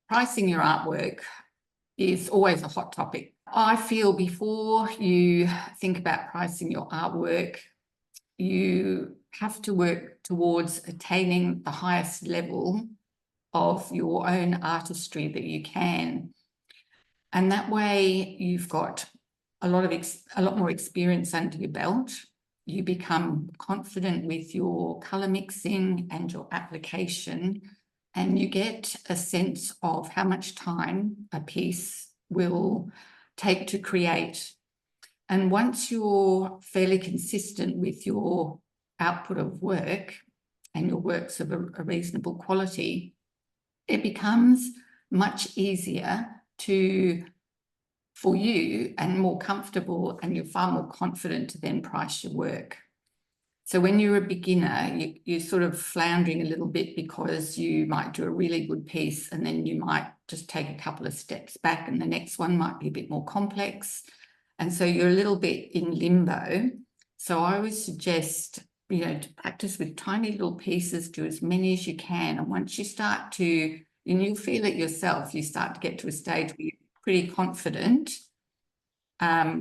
Pricing your artwork is always a hot topic. I feel before you think about pricing your artwork, you have to work towards attaining the highest level of your own artistry that you can. And that way you've got a lot more experience under your belt. You become confident with your colour mixing and your application, and you get a sense of how much time a piece will take to create. And once you're fairly consistent with your output of work and your work's of a reasonable quality, it becomes much easier for you and more comfortable, and you're far more confident to then price your work. So when you're a beginner, you're sort of floundering a little bit because you might do a really good piece and then you might just take a couple of steps back and the next one might be a bit more complex. And so you're a little bit in limbo. So I always suggest, to practice with tiny little pieces, do as many as you can. And once you start to, and you'll feel it yourself, you start to get to a stage where you're pretty confident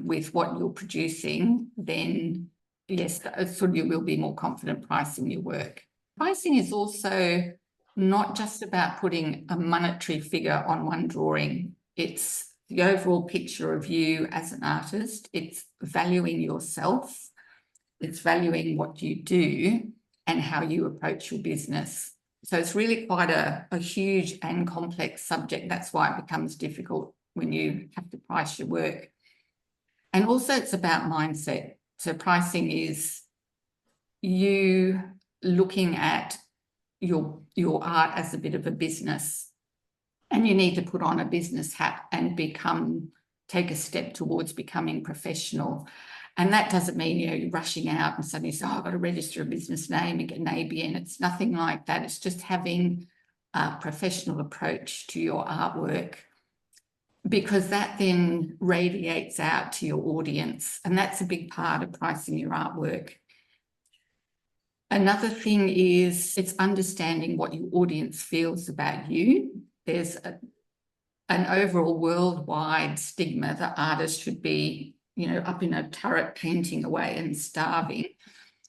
with what you're producing, then yes, you will be more confident pricing your work. Pricing is also not just about putting a monetary figure on one drawing. It's the overall picture of you as an artist. It's valuing yourself. It's valuing what you do and how you approach your business. So it's really quite a huge and complex subject. That's why it becomes difficult when you have to price your work. And also it's about mindset. So pricing is you looking at your art as a bit of a business, and you need to put on a business hat and take a step towards becoming professional. And that doesn't mean, you're rushing out and suddenly say, I've got to register a business name and get an ABN. It's nothing like that. It's just having a professional approach to your artwork, because that then radiates out to your audience. And that's a big part of pricing your artwork. Another thing is it's understanding what your audience feels about you. There's an overall worldwide stigma that artists should be, up in a turret painting away and starving.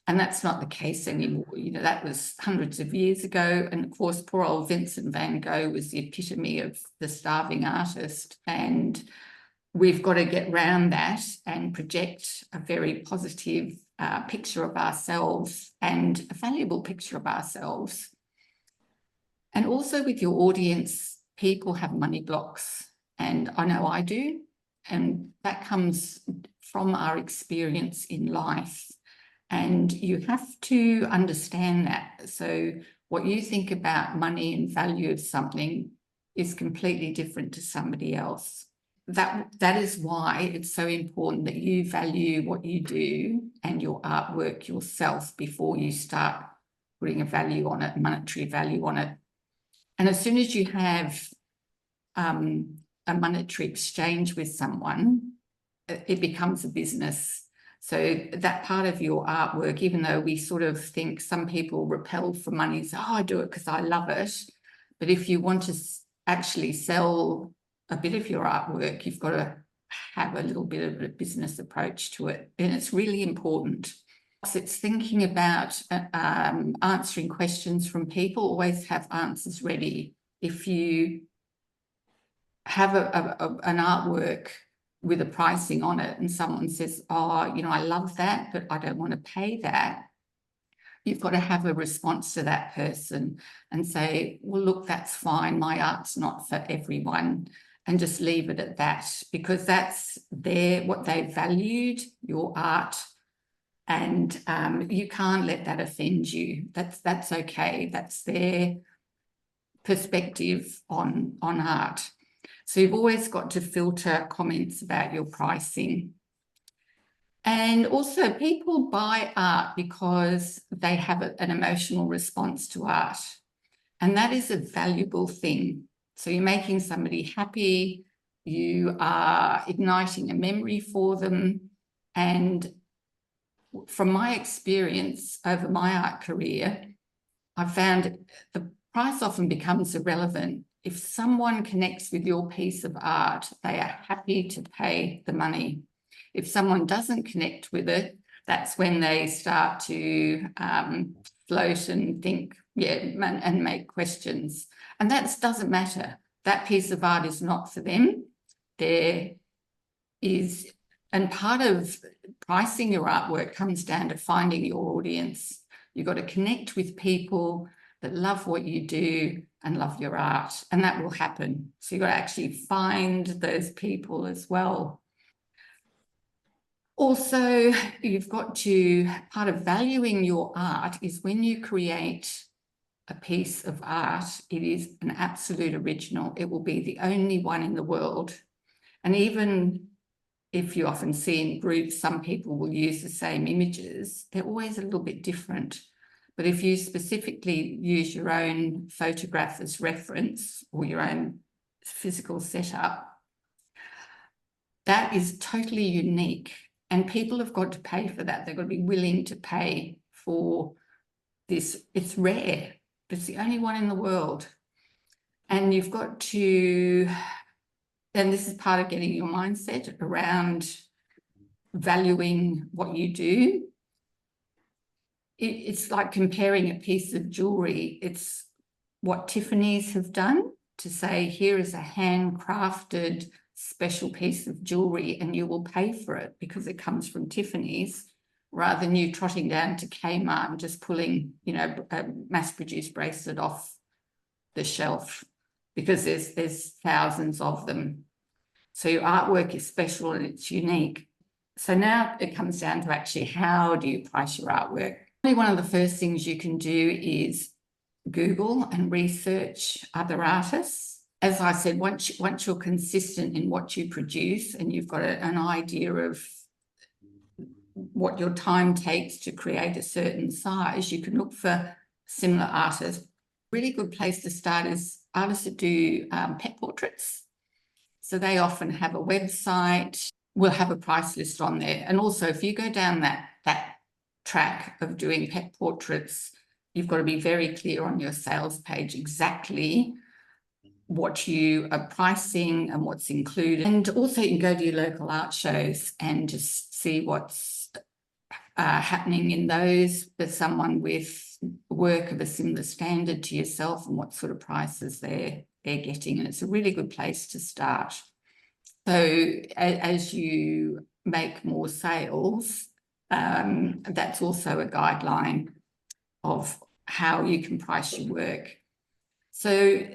And that's not the case anymore. That was hundreds of years ago. And of course, poor old Vincent van Gogh was the epitome of the starving artist. And we've got to get round that and project a very positive picture of ourselves and a valuable picture of ourselves. And also with your audience, people have money blocks. And I know I do. And that comes from our experience in life. And you have to understand that. So what you think about money and value of something is completely different to somebody else. That is why it's so important that you value what you do and your artwork yourself before you start putting a value on it, monetary value on it. And as soon as you have a monetary exchange with someone, it becomes a business. So that part of your artwork, even though we sort of think some people repel from money and say, I do it because I love it. But if you want to actually sell a bit of your artwork, you've got to have a little bit of a business approach to it. And it's really important. It's thinking about answering questions from people. Always have answers ready. If you have an artwork with a pricing on it and someone says, I love that, but I don't want to pay that, you've got to have a response to that person and say, well, look, that's fine. My art's not for everyone, and just leave it at that, because that's what they valued, your art, and you can't let that offend you. That's okay. That's their perspective on art. So you've always got to filter comments about your pricing. And also people buy art because they have an emotional response to art. And that is a valuable thing. So you're making somebody happy, you are igniting a memory for them. And from my experience over my art career, I found the price often becomes irrelevant if someone connects with your piece of art, they are happy to pay the money. If someone doesn't connect with it, that's when they start to float and think, yeah, and make questions. And that doesn't matter. That piece of art is not for them. There is, and part of pricing your artwork comes down to finding your audience. You've got to connect with people that love what you do and love your art, and that will happen. So you've got to actually find those people as well. Also, you've got to, part of valuing your art is when you create a piece of art, it is an absolute original. It will be the only one in the world. And even if you often see in groups, some people will use the same images, they're always a little bit different. But if you specifically use your own photograph as reference or your own physical setup, that is totally unique. And people have got to pay for that. They've got to be willing to pay for this. It's rare. It's the only one in the world. And you've got to, and this is part of getting your mindset around valuing what you do. It's like comparing a piece of jewelry. It's what Tiffany's have done to say, here is a handcrafted special piece of jewelry and you will pay for it because it comes from Tiffany's, rather than you trotting down to Kmart and just pulling, you know, a mass-produced bracelet off the shelf, because there's thousands of them. So your artwork is special and it's unique. So now it comes down to actually, how do you price your artwork? One of the first things you can do is Google and research other artists. As I said, once you're consistent in what you produce and you've got an idea of what your time takes to create a certain size, you can look for similar artists. Really good place to start is artists that do pet portraits. So they often have a website, will have a price list on there. And also, if you go down that track of doing pet portraits, you've got to be very clear on your sales page exactly what you are pricing and what's included. And also you can go to your local art shows and just see what's happening in those with someone with work of a similar standard to yourself and what sort of prices they're getting. And it's a really good place to start. So as you make more sales, that's also a guideline of how you can price your work. So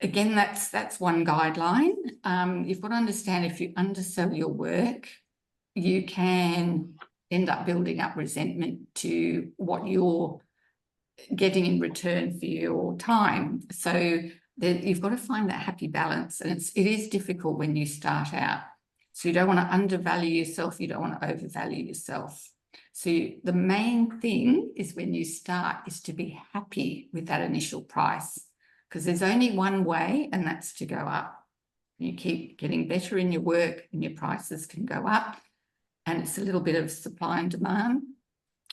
again, that's one guideline. You've got to understand, if you undersell your work, you can end up building up resentment to what you're getting in return for your time. So you've got to find that happy balance, and it is difficult when you start out. So you don't want to undervalue yourself, you don't want to overvalue yourself. So the main thing is, when you start, is to be happy with that initial price, because there's only one way, and that's to go up. You keep getting better in your work and your prices can go up, and it's a little bit of supply and demand.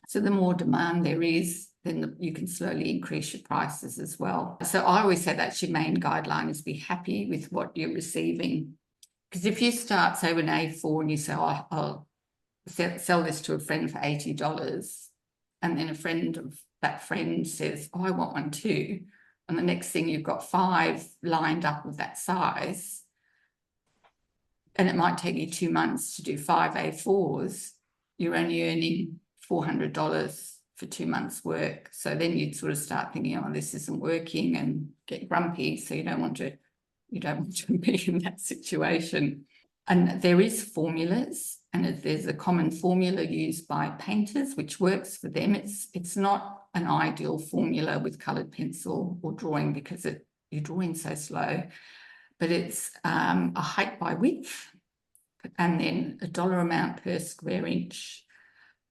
So the more demand there is, then you can slowly increase your prices as well. So I always say that's your main guideline, is be happy with what you're receiving. Because if you start, say, with an A4 and you say, oh, I'll sell this to a friend for $80, and then a friend of that friend says, oh, I want one too, and the next thing you've got 5 lined up of that size, and it might take you 2 months to do 5 A4s, you're only earning $400 for 2 months' work. So then you'd sort of start thinking, oh, this isn't working, and get grumpy. So you don't want to be in that situation. And there is formulas, and there's a common formula used by painters which works for them. It's not an ideal formula with coloured pencil or drawing, because you're drawing so slow, but it's a height by width, and then a dollar amount per square inch.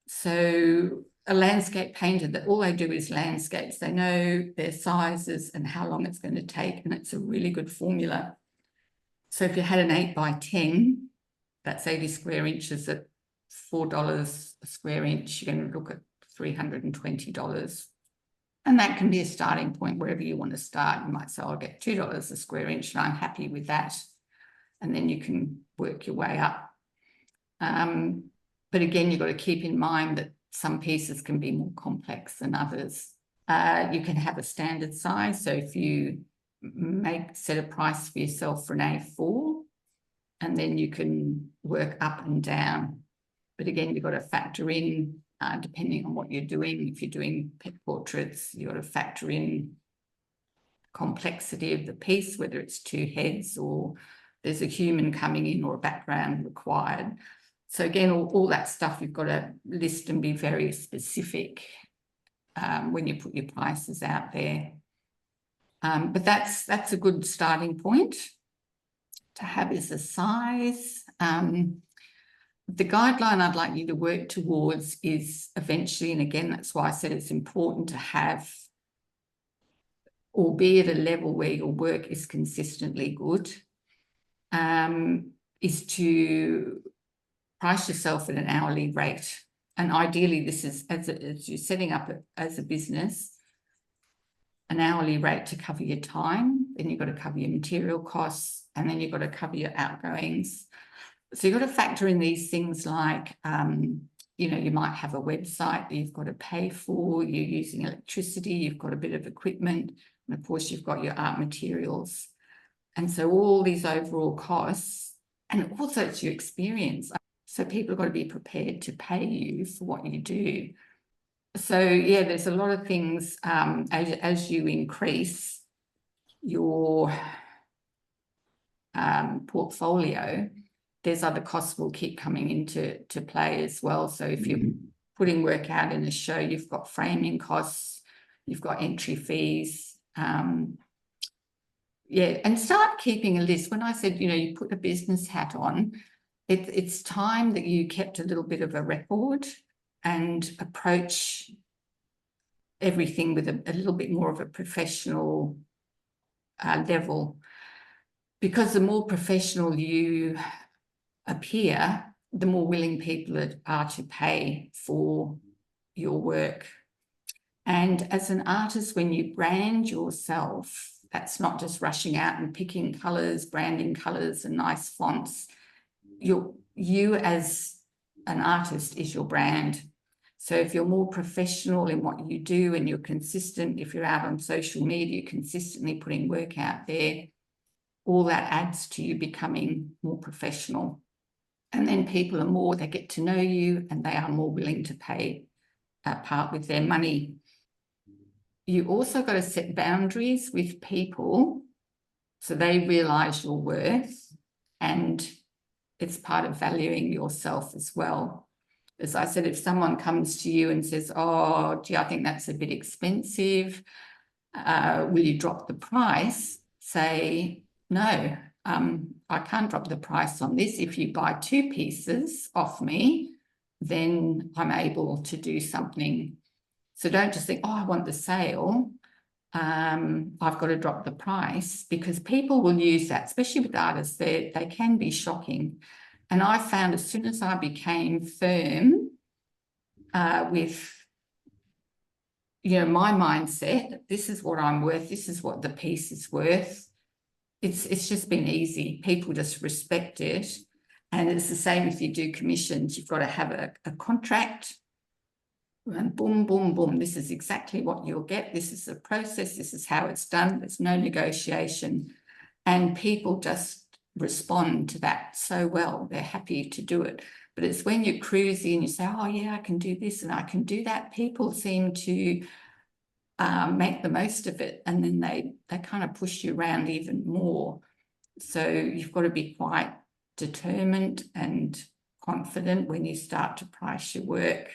So a landscape painter, that all they do is landscapes. They know their sizes and how long it's going to take, and it's a really good formula. So if you had an 8 by 10, that's 80 square inches at $4 a square inch, you're going to look at $320. And that can be a starting point wherever you want to start. You might say, I'll get $2 a square inch and I'm happy with that. And then you can work your way up. But again, you've got to keep in mind that some pieces can be more complex than others. You can have a standard size. So if you set a price for yourself for an A4, and then you can work up and down. But again, you've got to factor in, depending on what you're doing. If you're doing pet portraits, you've got to factor in complexity of the piece, whether it's two heads or there's a human coming in or a background required. So again, all that stuff you've got to list and be very specific when you put your prices out there. But that's a good starting point to have is a size. The guideline I'd like you to work towards is eventually, and again, that's why I said it's important to have, albeit a level where your work is consistently good, is to price yourself at an hourly rate. And ideally, this is as you're setting up as a business, an hourly rate to cover your time, then you've got to cover your material costs, and then you've got to cover your outgoings. So you've got to factor in these things like, you might have a website that you've got to pay for, you're using electricity, you've got a bit of equipment, and of course you've got your art materials. And so all these overall costs, and also it's your experience. So people have got to be prepared to pay you for what you do. So yeah, there's a lot of things as you increase your portfolio, there's other costs will keep coming into play as well. So if you're putting work out in a show, you've got framing costs, you've got entry fees. Yeah, and start keeping a list. When I said, you put a business hat on, it's time that you kept a little bit of a record and approach everything with a little bit more of a professional level. Because the more professional you appear, the more willing people are to pay for your work. And as an artist, when you brand yourself, that's not just rushing out and picking colours, branding colours and nice fonts. You as an artist is your brand. So if you're more professional in what you do and you're consistent, if you're out on social media, consistently putting work out there, all that adds to you becoming more professional. And then people they get to know you and they are more willing to pay part with their money. You also got to set boundaries with people so they realise your worth, and it's part of valuing yourself as well. As I said, if someone comes to you and says, oh, gee, I think that's a bit expensive, will you drop the price? Say, no, I can't drop the price on this. If you buy 2 pieces off me, then I'm able to do something. So don't just think, oh, I want the sale. I've got to drop the price, because people will use that, especially with artists. They can be shocking. And I found as soon as I became firm with, my mindset, this is what I'm worth, this is what the piece is worth, it's just been easy. People just respect it. And it's the same if you do commissions. You've got to have a contract, and boom, boom, boom, this is exactly what you'll get. This is the process. This is how it's done. There's no negotiation. And people just respond to that so well. They're happy to do it. But it's when you're cruisy and you say, oh, yeah, I can do this and I can do that, people seem to make the most of it. And then they kind of push you around even more. So you've got to be quite determined and confident when you start to price your work.